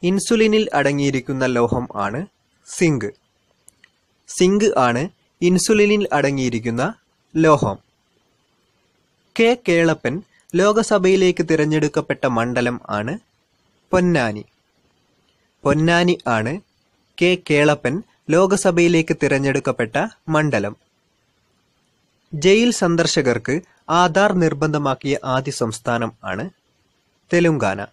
ഇൻസുലിനിൽ അടങ്ങിയിരിക്കുന്ന ലോഹം ആണ് സിങ്ക്. സിങ്ക് ആണ് ഇൻസുലിനിൽ അടങ്ങിയിരിക്കുന്ന ലോഹം. കെ കേളപ്പൻ ലോകസഭയിലേക്ക് തിരഞ്ഞെടുക്കപ്പെട്ട മണ്ഡലം ആണ് പൊന്നാനി. പൊന്നാനി ആണ് കെ കേളപ്പൻ ലോകസഭയിലേക്ക് തിരഞ്ഞെടുക്കപ്പെട്ട മണ്ഡലം. ജയിൽ സന്ദർശകർക്ക് ആധാർ നിർബന്ധമാക്കിയ ആദ്യ സംസ്ഥാനം ആണ് തെലുങ്കാന.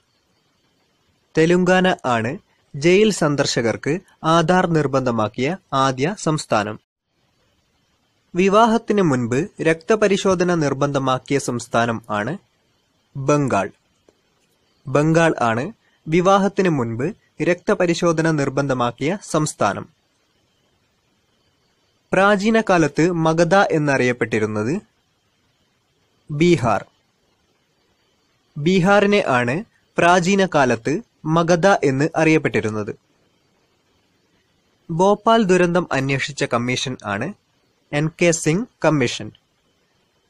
തെലുങ്കാന ആണ് ജയിൽ സന്ദർശകർക്ക് ആധാർ നിർബന്ധമാക്കിയ ആദ്യ സംസ്ഥാനം. വിവാഹത്തിന് മുൻപ് രക്തപരിശോധന നിർബന്ധമാക്കിയ സംസ്ഥാനം ആണ് ബംഗാൾ. ബംഗാൾ ആണ് വിവാഹത്തിന് മുൻപ് രക്തപരിശോധന നിർബന്ധമാക്കിയ സംസ്ഥാനം. പ്രാചീന കാലത്ത് മഗധ എന്നറിയപ്പെട്ടിരുന്നത് ബീഹാർ. ബീഹാറിനെ ആണ് പ്രാചീന കാലത്ത് മഗധ എന്ന് അറിയപ്പെട്ടിരുന്നത്. ഭോപ്പാൽ ദുരന്തം അന്വേഷിച്ച കമ്മീഷൻ ആണ് N.K.. Singh commission.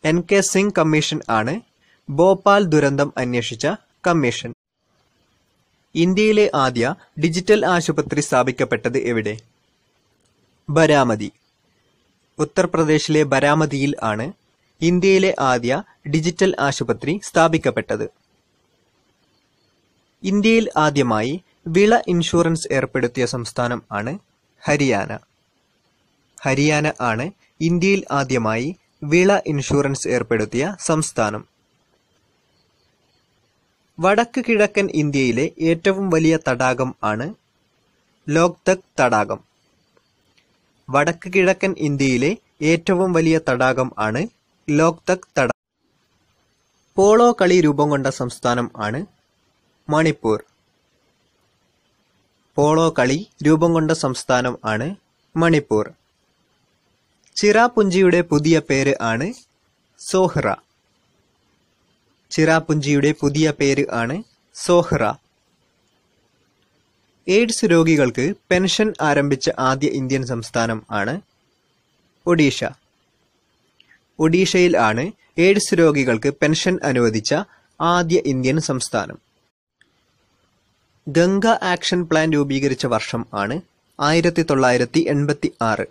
N.K.. Singh commission ആണ് ഭോപ്പാൽ ദുരന്തം അന്വേഷിച്ച കമ്മീഷൻ. ഇന്ത്യയിലെ ആദ്യ ഡിജിറ്റൽ ആശുപത്രി സ്ഥാപിക്കപ്പെട്ടത് എവിടെ? ബരാമതി. ഉത്തർപ്രദേശിലെ ബരാമതിയിൽ ആണ് ഇന്ത്യയിലെ ആദ്യ ഡിജിറ്റൽ ആശുപത്രി സ്ഥാപിക്കപ്പെട്ടത്. ഇന്ത്യയിൽ ആദ്യമായി വിള ഇൻഷുറൻസ് ഏർപ്പെടുത്തിയ സംസ്ഥാനം ആണ് ഹരിയാന. ഹരിയാന ആണ് ഇന്ത്യയിൽ ആദ്യമായി വിള ഇൻഷുറൻസ് ഏർപ്പെടുത്തിയ സംസ്ഥാനം. വടക്ക് കിഴക്കൻ ഇന്ത്യയിലെ ഏറ്റവും വലിയ തടാകം ആണ് ലോക്തക് തടാകം. വടക്ക് കിഴക്കൻ ഇന്ത്യയിലെ ഏറ്റവും വലിയ തടാകം ആണ് ലോക്തക് തടാകം. പോളോ കളി രൂപം കൊണ്ട സംസ്ഥാനം ആണ് മണിപ്പൂർ. പോളോ കളി രൂപം കൊണ്ട സംസ്ഥാനം ആണ് മണിപ്പൂർ. ചിറാപുഞ്ചിയുടെ പുതിയ പേര് ആണ് സോഹ്റ. ചിറാപുഞ്ചിയുടെ പുതിയ പേര് ആണ് സോഹ്റ. എയ്ഡ്സ് രോഗികൾക്ക് പെൻഷൻ ആരംഭിച്ച ആദ്യ ഇന്ത്യൻ സംസ്ഥാനം ആണ് ഒഡീഷ. ഒഡീഷയിൽ ആണ് എയ്ഡ്സ് രോഗികൾക്ക് പെൻഷൻ അനുവദിച്ച ആദ്യ ഇന്ത്യൻ സംസ്ഥാനം. ഗംഗ ആക്ഷൻ പ്ലാൻ രൂപീകരിച്ച വർഷം ആണ് 1986.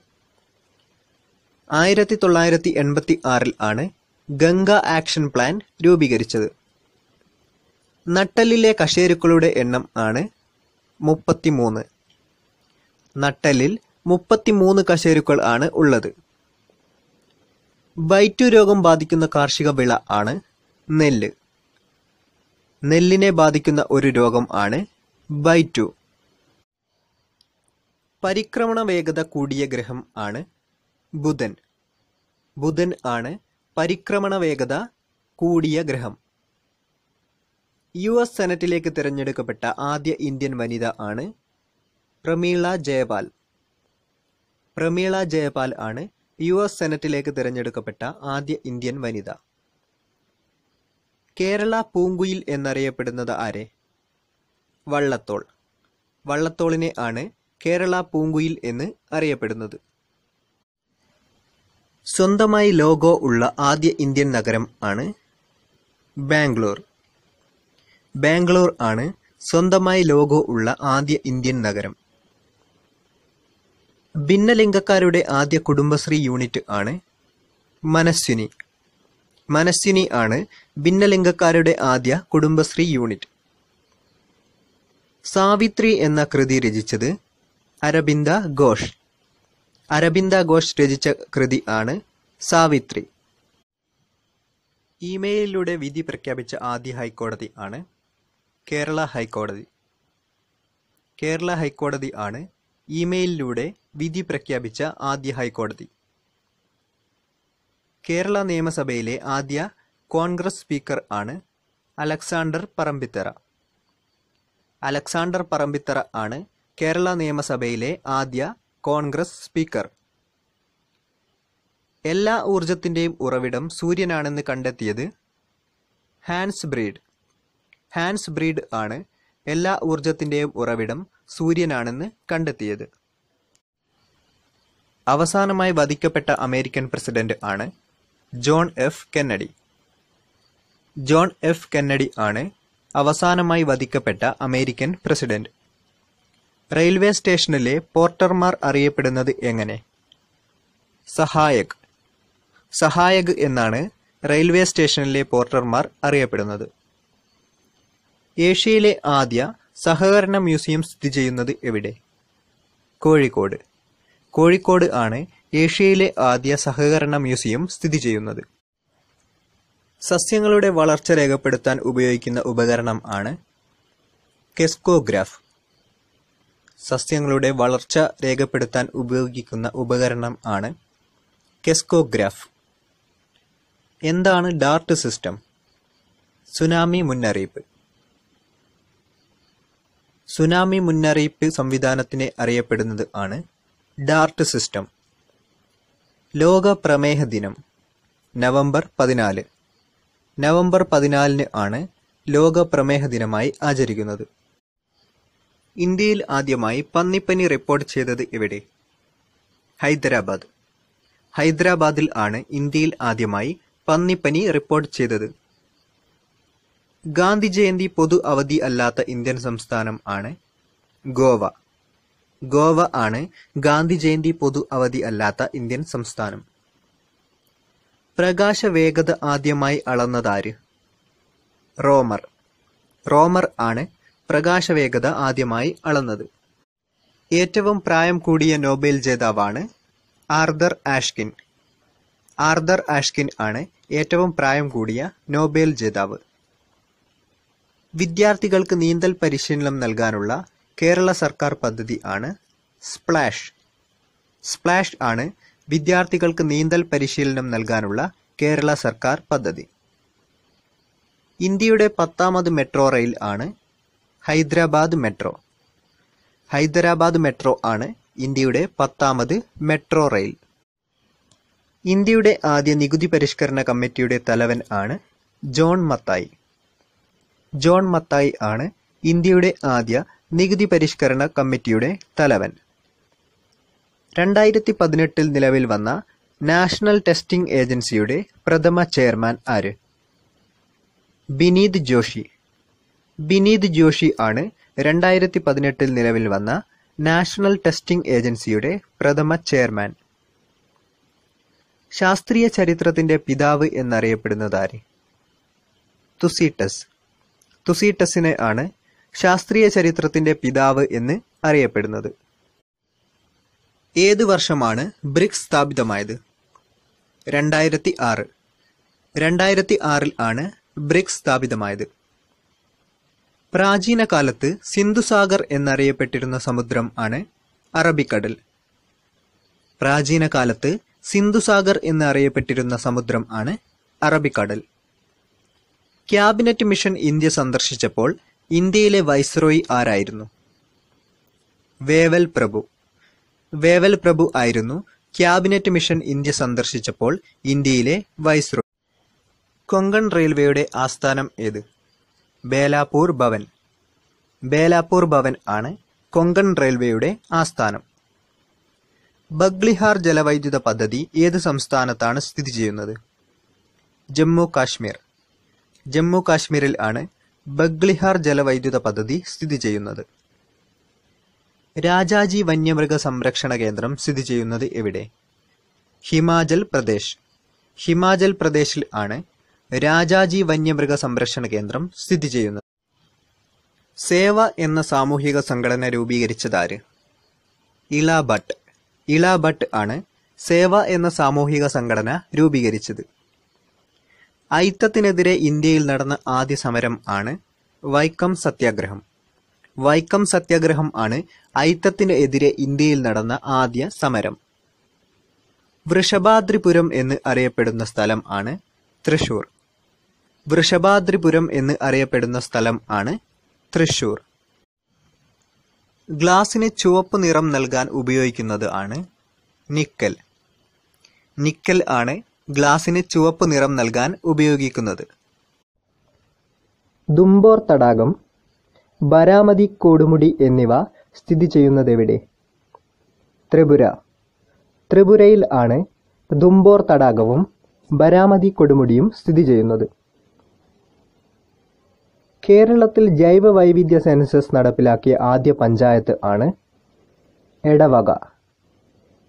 1986 ആണ് ഗംഗ ആക്ഷൻ പ്ലാൻ രൂപീകരിച്ചത്. നട്ടെല്ലിലെ കശേരുക്കളുടെ എണ്ണം ആണ് 33. നട്ടെല്ലിൽ 33 കശേരുക്കൾ ആണ് ഉള്ളത്. വൈറ്റു രോഗം ബാധിക്കുന്ന കാർഷിക വിള ആണ് നെല്ല്. നെല്ലിനെ ബാധിക്കുന്ന ഒരു രോഗം ആണ് വൈറ്റു. പരിക്രമണ വേഗത കൂടിയ ഗ്രഹം ആണ് ബുധൻ. ബുധൻ ആണ് പരിക്രമണ വേഗത കൂടിയ ഗ്രഹം. US സെനറ്റിലേക്ക് തിരഞ്ഞെടുക്കപ്പെട്ട ആദ്യ ഇന്ത്യൻ വനിത ആണ് പ്രമീള ജയപാൽ. പ്രമീള ജയപാൽ ആണ് US സെനറ്റിലേക്ക് തിരഞ്ഞെടുക്കപ്പെട്ട ആദ്യ ഇന്ത്യൻ വനിത. കേരള പൂങ്കുയിൽ എന്നറിയപ്പെടുന്നത് ആരെ? വള്ളത്തോൾ. വള്ളത്തോളിനെ ആണ് കേരള പൂങ്കുയിൽ എന്ന് അറിയപ്പെടുന്നത്. സ്വന്തമായി ലോഗോ ഉള്ള ആദ്യ ഇന്ത്യൻ നഗരം ആണ് ബാംഗ്ലൂർ. ബാംഗ്ലൂർ ആണ് സ്വന്തമായി ലോഗോ ഉള്ള ആദ്യ ഇന്ത്യൻ നഗരം. ഭിന്നലിംഗക്കാരുടെ ആദ്യ കുടുംബശ്രീ യൂണിറ്റ് ആണ് മനസ്വിനി. മനസ്വിനി ആണ് ഭിന്നലിംഗക്കാരുടെ ആദ്യ കുടുംബശ്രീ യൂണിറ്റ്. സാവിത്രി എന്ന കൃതി രചിച്ചത് അരബിന്ദ ഘോഷ്. അരബിന്ദ ഘോഷ് രചിച്ച കൃതി ആണ് സാവിത്രി. ഇമെയിലിലൂടെ വിധി പ്രഖ്യാപിച്ച ആദ്യ ഹൈക്കോടതി ആണ് കേരള ഹൈക്കോടതി. കേരള ഹൈക്കോടതി ആണ് ഇമെയിലിലൂടെ വിധി പ്രഖ്യാപിച്ച ആദ്യ ഹൈക്കോടതി. കേരള നിയമസഭയിലെ ആദ്യ കോൺഗ്രസ് സ്പീക്കർ ആണ് അലക്സാണ്ടർ പറമ്പിത്തറ. അലക്സാണ്ടർ പറമ്പിത്തറ ആണ് കേരള നിയമസഭയിലെ ആദ്യ കോൺഗ്രസ് സ്പീക്കർ. എല്ലാ ഊർജത്തിന്റെയും ഉറവിടം സൂര്യനാണെന്ന് കണ്ടെത്തിയത് ഹാൻസ് ബ്രീഡ്. ഹാൻസ് ബ്രീഡ് ആണ് എല്ലാ ഊർജത്തിന്റെയും ഉറവിടം സൂര്യനാണെന്ന് കണ്ടെത്തിയത്. അവസാനമായി വധിക്കപ്പെട്ട അമേരിക്കൻ പ്രസിഡന്റ് ആണ് John F Kennedy. John F Kennedy ആണ് അവസാനമായി വധിക്കപ്പെട്ട അമേരിക്കൻ പ്രസിഡന്റ്. റെയിൽവേ സ്റ്റേഷനിലെ പോർട്ടർമാർ അറിയപ്പെടുന്നത് എങ്ങനെ? സഹായക്. സഹായക് എന്നാണ് റെയിൽവേ സ്റ്റേഷനിലെ പോർട്ടർമാർ അറിയപ്പെടുന്നത്. ഏഷ്യയിലെ ആദ്യ സഹകരണ മ്യൂസിയം സ്ഥിതി ചെയ്യുന്നത് എവിടെ? കോഴിക്കോട്. കോഴിക്കോട് ആണ് ഏഷ്യയിലെ ആദ്യ സഹകരണ മ്യൂസിയം സ്ഥിതി ചെയ്യുന്നത്. സസ്യങ്ങളുടെ വളർച്ച രേഖപ്പെടുത്താൻ ഉപയോഗിക്കുന്ന ഉപകരണം ആണ് കെസ്കോഗ്രാഫ്. സസ്യങ്ങളുടെ വളർച്ച രേഖപ്പെടുത്താൻ ഉപയോഗിക്കുന്ന ഉപകരണം ആണ് കെസ്കോഗ്രാഫ്. എന്താണ് ഡാർട്ട് സിസ്റ്റം? സുനാമി മുന്നറിയിപ്പ്. സുനാമി മുന്നറിയിപ്പ് സംവിധാനത്തിനെ അറിയപ്പെടുന്നത് ആണ് ഡാർട്ട് സിസ്റ്റം. ലോക പ്രമേഹ ദിനം നവംബർ 14. നവംബർ 14 ആണ് ലോക പ്രമേഹ ദിനമായി ആചരിക്കുന്നത്. ഇന്ത്യയിൽ ആദ്യമായി പന്നിപ്പനി റിപ്പോർട്ട് ചെയ്തത് എവിടെ? ഹൈദരാബാദ്. ഹൈദരാബാദിൽ ആണ് ഇന്ത്യയിൽ ആദ്യമായി പന്നിപ്പനി റിപ്പോർട്ട് ചെയ്തത്. ഗാന്ധി ജയന്തി പൊതു അവധി അല്ലാത്ത ഇന്ത്യൻ സംസ്ഥാനം ആണ് ഗോവ. ഗോവ ആണ് ഗാന്ധി ജയന്തി പൊതു അവധി അല്ലാത്ത ഇന്ത്യൻ സംസ്ഥാനം. പ്രകാശ വേഗത ആദ്യമായി അളന്നതാര്? റോമർ. റോമർ ആണ് പ്രകാശ വേഗത ആദ്യമായി അളന്നത്. ഏറ്റവും പ്രായം കൂടിയ നോബൽ ജേതാവാണ് ആർതർ ആഷ്കിൻ. ആർതർ ആഷ്കിൻ ആണ് ഏറ്റവും പ്രായം കൂടിയ നോബൽ ജേതാവ്. വിദ്യാർത്ഥികൾക്ക് നീന്തൽ പരിശീലനം നൽകാനുള്ള കേരള സർക്കാർ പദ്ധതി ആണ് സ്പ്ലാഷ്. സ്പ്ലാഷ് ആണ് വിദ്യാർത്ഥികൾക്ക് നീന്തൽ പരിശീലനം നൽകാനുള്ള കേരള സർക്കാർ പദ്ധതി. ഇന്ത്യയുടെ 10ാമത് മെട്രോ റെയിൽ ആണ് ഹൈദരാബാദ് മെട്രോ. ഹൈദരാബാദ് മെട്രോ ആണ് ഇന്ത്യയുടെ 10ാമത് മെട്രോ റെയിൽ. ഇന്ത്യയുടെ ആദ്യ നികുതി പരിഷ്കരണ കമ്മിറ്റിയുടെ തലവൻ ആണ് ജോൺ മത്തായി. ജോൺ മത്തായി ആണ് ഇന്ത്യയുടെ ആദ്യ നികുതി പരിഷ്കരണ കമ്മിറ്റിയുടെ തലവൻ. 2018 നിലവിൽ വന്ന നാഷണൽ ടെസ്റ്റിംഗ് ഏജൻസിയുടെ പ്രഥമ ചെയർമാൻ ആര്? ബിനീത് ജോഷി. ബിനീത് ജോഷി ആണ് 2018 നിലവിൽ വന്ന നാഷണൽ ടെസ്റ്റിംഗ് ഏജൻസിയുടെ പ്രഥമ ചെയർമാൻ. ശാസ്ത്രീയ ചരിത്രത്തിന്റെ പിതാവ് എന്നറിയപ്പെടുന്നതാര്? തുസീട്ടസ്. തുസീട്ടസിനെ ആണ് ശാസ്ത്രീയ ചരിത്രത്തിന്റെ പിതാവ് എന്ന് അറിയപ്പെടുന്നത്. ഏത് വർഷമാണ് ബ്രിക്സ് സ്ഥാപിതമായത്? 2006. 2006 ആണ് ബ്രിക്സ് സ്ഥാപിതമായത്. പ്രാചീന കാലത്ത് സിന്ധുസാഗർ എന്നറിയപ്പെട്ടിരുന്ന സമുദ്രം ആണ് അറബിക്കടൽ. പ്രാചീന കാലത്ത് സിന്ധുസാഗർ എന്നറിയപ്പെട്ടിരുന്ന സമുദ്രം ആണ് അറബിക്കടൽ. ക്യാബിനറ്റ് മിഷൻ ഇന്ത്യ സന്ദർശിച്ചപ്പോൾ ഇന്ത്യയിലെ വൈസ്രോയി ആരായിരുന്നു? വേവൽ പ്രഭു. വേവൽ പ്രഭു ആയിരുന്നു ക്യാബിനറ്റ് മിഷൻ ഇന്ത്യ സന്ദർശിച്ചപ്പോൾ ഇന്ത്യയിലെ വൈസ്രോയി. കൊങ്കൺ റെയിൽവേയുടെ ആസ്ഥാനം ഏത്? ബേലാപൂർ ഭവൻ. ബേലാപൂർ ഭവൻ ആണ് കൊങ്കൺ റെയിൽവേയുടെ ആസ്ഥാനം. ബഗ്ലിഹാർ ജലവൈദ്യുത പദ്ധതി ഏത് സംസ്ഥാനത്താണ് സ്ഥിതി ചെയ്യുന്നത്? ജമ്മു കാശ്മീർ. ജമ്മു കാശ്മീരിൽ ആണ് ബഗ്ലിഹാർ ജലവൈദ്യുത പദ്ധതി സ്ഥിതി ചെയ്യുന്നത്. രാജാജി വന്യമൃഗ സംരക്ഷണ കേന്ദ്രം സ്ഥിതി ചെയ്യുന്നത് എവിടെ? ഹിമാചൽ പ്രദേശ്. ഹിമാചൽ പ്രദേശിൽ ആണ് രാജാജി വന്യമൃഗ സംരക്ഷണ കേന്ദ്രം സ്ഥിതി ചെയ്യുന്നത്. സേവ എന്ന സാമൂഹിക സംഘടന രൂപീകരിച്ചതാര്? ഇള ഭട്ട്. ഇള ഭട്ട് ആണ് സേവ എന്ന സാമൂഹിക സംഘടന രൂപീകരിച്ചത്. അയിത്തത്തിനെതിരെ ഇന്ത്യയിൽ നടന്ന ആദ്യ സമരം ആണ് വൈക്കം സത്യാഗ്രഹം. വൈക്കം സത്യാഗ്രഹം ആണ് അയിത്തത്തിന് എതിരെ ഇന്ത്യയിൽ നടന്ന ആദ്യ സമരം. വൃഷഭാദ്രിപുരം എന്ന് അറിയപ്പെടുന്ന സ്ഥലം ആണ് തൃശൂർ. വൃഷഭാദ്രിപുരം എന്ന് അറിയപ്പെടുന്ന സ്ഥലം ആണ് തൃശൂർ. ഗ്ലാസിന് ചുവപ്പ് നിറം നൽകാൻ ഉപയോഗിക്കുന്നത് ആണ് നിക്കൽ. നിക്കൽ ആണ് ഗ്ലാസിന് ചുവപ്പ് നിറം നൽകാൻ ഉപയോഗിക്കുന്നത്. ദുംബോർ തടാകം, ബരാമതി കൊടുമുടി എന്നിവ സ്ഥിതി ചെയ്യുന്നതെവിടെ? ത്രിപുര. ത്രിപുരയിൽ ആണ് ദുംബോർ തടാകവും ബരാമതി കൊടുമുടിയും സ്ഥിതി ചെയ്യുന്നത്. കേരളത്തിൽ ജൈവ വൈവിധ്യ സെൻസസ് നടപ്പിലാക്കിയ ആദ്യ പഞ്ചായത്ത് ആണ് എടവക.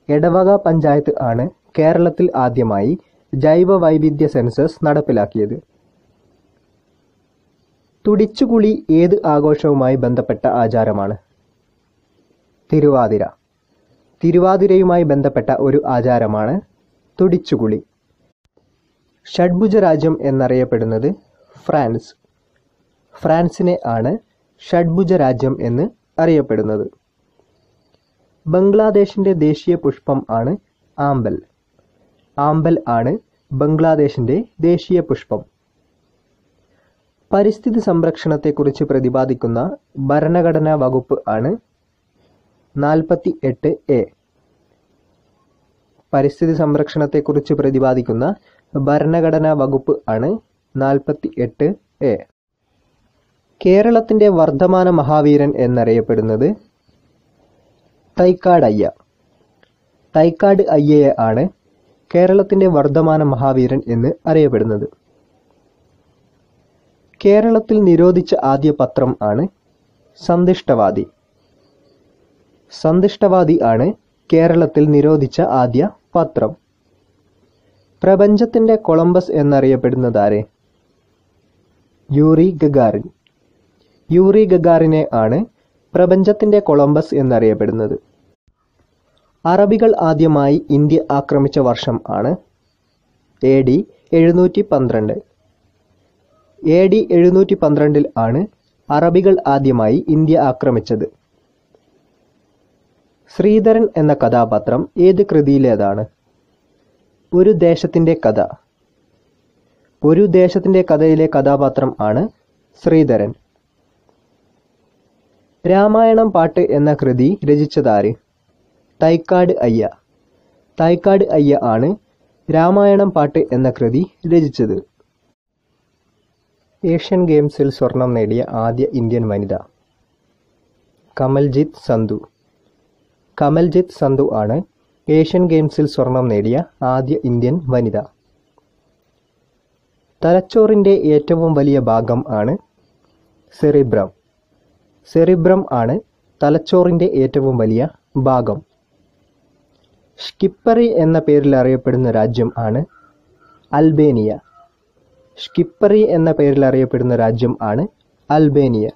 എടവക പഞ്ചായത്ത് ആണ് കേരളത്തിൽ ആദ്യമായി ജൈവ വൈവിധ്യ സെൻസസ് നടപ്പിലാക്കിയത്. തുടിച്ചുകുളി ഏത് ആഘോഷവുമായി ബന്ധപ്പെട്ട ആചാരമാണ്? തിരുവാതിര. തിരുവാതിരയുമായി ബന്ധപ്പെട്ട ഒരു ആചാരമാണ് തുടിച്ചുകുളി. ഷഡ്ഭുജ രാജ്യം എന്നറിയപ്പെടുന്നത് ഫ്രാൻസ്. ഫ്രാൻസിനെ ആണ് ഷഡ്ഭുജ രാജ്യം എന്ന് അറിയപ്പെടുന്നത്. ബംഗ്ലാദേശിന്റെ ദേശീയ പുഷ്പം ആണ് ആമ്പൽ. ആമ്പൽ ആണ് ബംഗ്ലാദേശിന്റെ ദേശീയ പുഷ്പം. പരിസ്ഥിതി സംരക്ഷണത്തെക്കുറിച്ച് പ്രതിപാദിക്കുന്ന ഭരണഘടനാ വകുപ്പ് ആണ് 48A. പരിസ്ഥിതി സംരക്ഷണത്തെക്കുറിച്ച് പ്രതിപാദിക്കുന്ന ഭരണഘടനാ വകുപ്പ് ആണ് 48A. കേരളത്തിന്റെ വർദ്ധമാന മഹാവീരൻ എന്നറിയപ്പെടുന്നത് തൈക്കാട് അയ്യ. തൈക്കാട് അയ്യയെ ആണ് കേരളത്തിന്റെ വർദ്ധമാന മഹാവീരൻ എന്ന് അറിയപ്പെടുന്നത്. കേരളത്തിൽ നിരോധിച്ച ആദ്യ പത്രം ആണ് സന്ദിഷ്ടവാദി. സന്ദിഷ്ടവാദി ആണ് കേരളത്തിൽ നിരോധിച്ച ആദ്യ പത്രം. പ്രപഞ്ചത്തിന്റെ കൊളംബസ് എന്നറിയപ്പെടുന്നതാരെ? Yuri Gagarin. യൂറി ഗഗാറിനെ ആണ് പ്രപഞ്ചത്തിന്റെ കൊളംബസ് എന്നറിയപ്പെടുന്നത്. അറബികൾ ആദ്യമായി ഇന്ത്യ ആക്രമിച്ച വർഷം ആണ് AD 712. AD 712 ആണ് അറബികൾ ആദ്യമായി ഇന്ത്യ ആക്രമിച്ചത്. ശ്രീധരൻ എന്ന കഥാപാത്രം ഏത് കൃതിയിലേതാണ്? ഒരു ദേശത്തിന്റെ കഥ. ഒരു ദേശത്തിന്റെ കഥയിലെ കഥാപാത്രം ആണ് ശ്രീധരൻ. രാമായണം പാട്ട് എന്ന കൃതി രചിച്ചതാര്? തൈക്കാട് അയ്യ. തൈക്കാട് അയ്യ ആണ് രാമായണം പാട്ട് എന്ന കൃതി രചിച്ചത്. ഏഷ്യൻ ഗെയിംസിൽ സ്വർണം നേടിയ ആദ്യ ഇന്ത്യൻ വനിത? കമൽജിത്ത് സന്ധു. കമൽജിത്ത് സന്ധു ആണ് ഏഷ്യൻ ഗെയിംസിൽ സ്വർണം നേടിയ ആദ്യ ഇന്ത്യൻ വനിത. തലച്ചോറിന്റെ ഏറ്റവും വലിയ ഭാഗം ആണ് സെറിബ്രം. സെറിബ്രം ആണ് തലച്ചോറിന്റെ ഏറ്റവും വലിയ ഭാഗം. സ്കിപ്പറി എന്ന പേരിൽ അറിയപ്പെടുന്ന രാജ്യം ആണ് അൽബേനിയ. സ്കിപ്പറി എന്ന പേരിൽ അറിയപ്പെടുന്ന രാജ്യം ആണ് അൽബേനിയ.